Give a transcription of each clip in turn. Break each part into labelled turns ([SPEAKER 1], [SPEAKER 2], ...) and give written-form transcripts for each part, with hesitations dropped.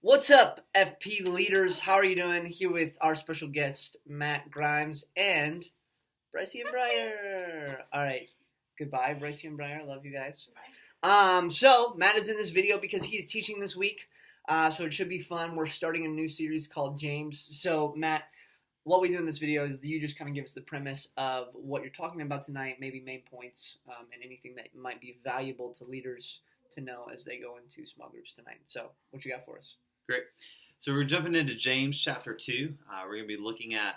[SPEAKER 1] What's up, FP leaders? How are you doing? Here with our special guest, Matt Grimes and Brycey and Breyer. All right, goodbye, Brycey and Breyer. Love you guys. So Matt is in this video because he's teaching this week, so it should be fun. We're starting a new series called James. So Matt, what we do in this video is you just kind of give us the premise of what you're talking about tonight, maybe main points, and anything that might be valuable to leaders to know as they go into small groups tonight. So, what you got for us?
[SPEAKER 2] Great. So we're jumping into James chapter 2. We're going to be looking at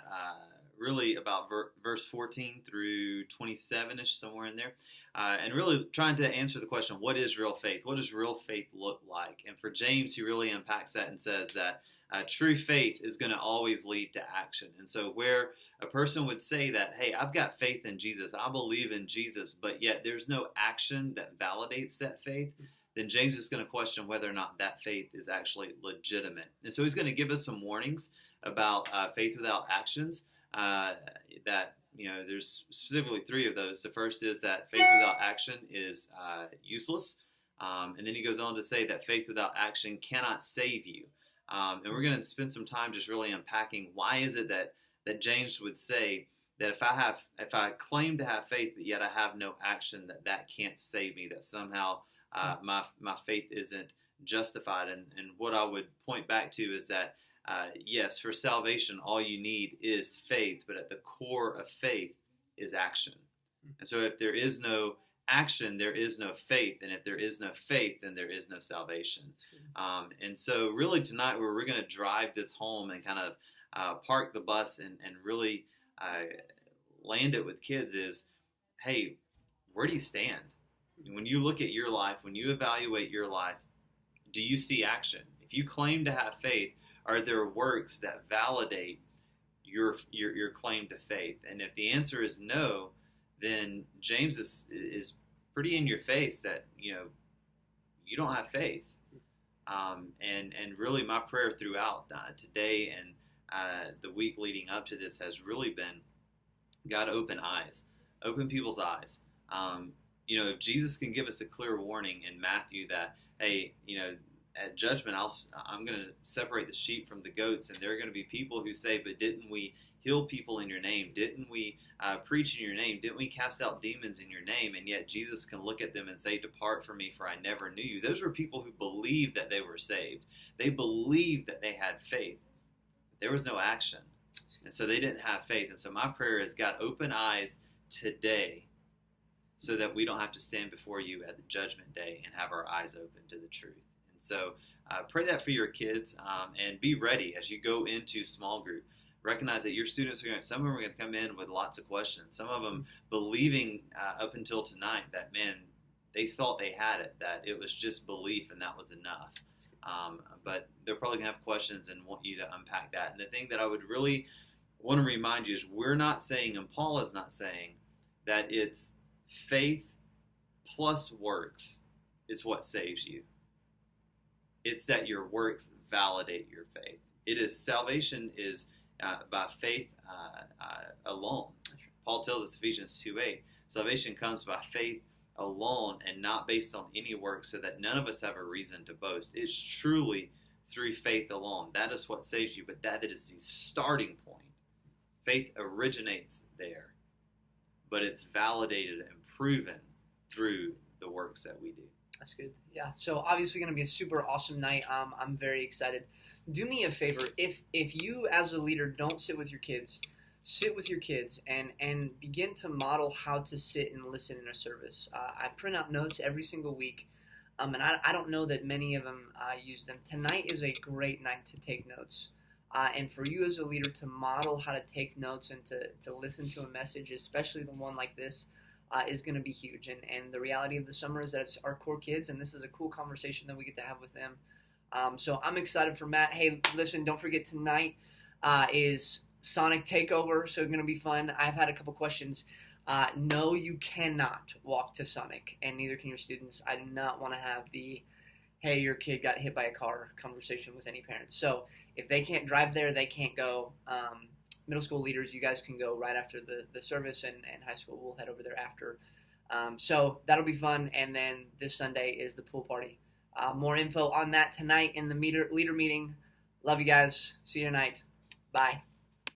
[SPEAKER 2] really about verse 14 through 27-ish, somewhere in there. And really trying to answer the question, what is real faith? What does real faith look like? And for James, he really unpacks that and says that true faith is going to always lead to action. And so where a person would say that, hey, I've got faith in Jesus, I believe in Jesus, but yet there's no action that validates that faith, then James is going to question whether or not that faith is actually legitimate. And so he's going to give us some warnings about faith without actions that, there's specifically 3 of those. The first is that faith without action is useless. And then he goes on to say that faith without action cannot save you. And we're going to spend some time just really unpacking why is it that James would say that if I claim to have faith, but yet I have no action, that can't save me, that somehow my faith isn't justified. And what I would point back to is that, yes, for salvation, all you need is faith, but at the core of faith is action. And so if there is no action, there is no faith. And if there is no faith, then there is no salvation. And so really tonight, where we're going to drive this home and kind of park the bus and really land it with kids is, hey, where do you stand? When you look at your life, when you evaluate your life, do you see action? If you claim to have faith, are there works that validate your claim to faith? And if the answer is no, then James is pretty in your face that you don't have faith. And really my prayer throughout today and the week leading up to this has really been, God, open people's eyes. If Jesus can give us a clear warning in Matthew that, hey, at judgment, I'm going to separate the sheep from the goats, and there are going to be people who say, but didn't we heal people in your name? Didn't we preach in your name? Didn't we cast out demons in your name? And yet Jesus can look at them and say, depart from me, for I never knew you. Those were people who believed that they were saved. They believed that they had faith. There was no action. And so they didn't have faith. And so my prayer is, God, open eyes today so that we don't have to stand before you at the judgment day and have our eyes open to the truth. And so pray that for your kids and be ready as you go into small group. Recognize that your students some of them are going to come in with lots of questions. Some of them believing up until tonight that, man, they thought they had it, that it was just belief and that was enough. But they're probably going to have questions and want you to unpack that. And the thing that I would really want to remind you is we're not saying, and Paul is not saying, that it's faith plus works is what saves you. It's that your works validate your faith. Salvation is by faith alone. Paul tells us, Ephesians 2:8, salvation comes by faith alone and not based on any work, so that none of us have a reason to boast. It's truly through faith alone. That is what saves you, but that is the starting point. Faith originates there, but it's validated and proven through the works that we do.
[SPEAKER 1] That's good. Yeah. So obviously going to be a super awesome night. I'm very excited. Do me a favor. If you as a leader don't sit with your kids, sit with your kids and begin to model how to sit and listen in a service. I print out notes every single week. And I don't know that many of them use them. Tonight is a great night to take notes. And for you as a leader to model how to take notes and to listen to a message, especially the one like this, is going to be huge. And the reality of the summer is that it's our core kids, and this is a cool conversation that we get to have with them. So I'm excited for Matt. Hey, listen, don't forget tonight is Sonic Takeover, so it's going to be fun. I've had a couple questions. No, you cannot walk to Sonic, and neither can your students. I do not want to have the, hey, your kid got hit by a car conversation with any parents. So if they can't drive there, they can't go. Middle school leaders, you guys can go right after the service, and high school will head over there after. So that'll be fun. And then this Sunday is the pool party. More info on that tonight in the leader meeting. Love you guys. See you tonight. Bye.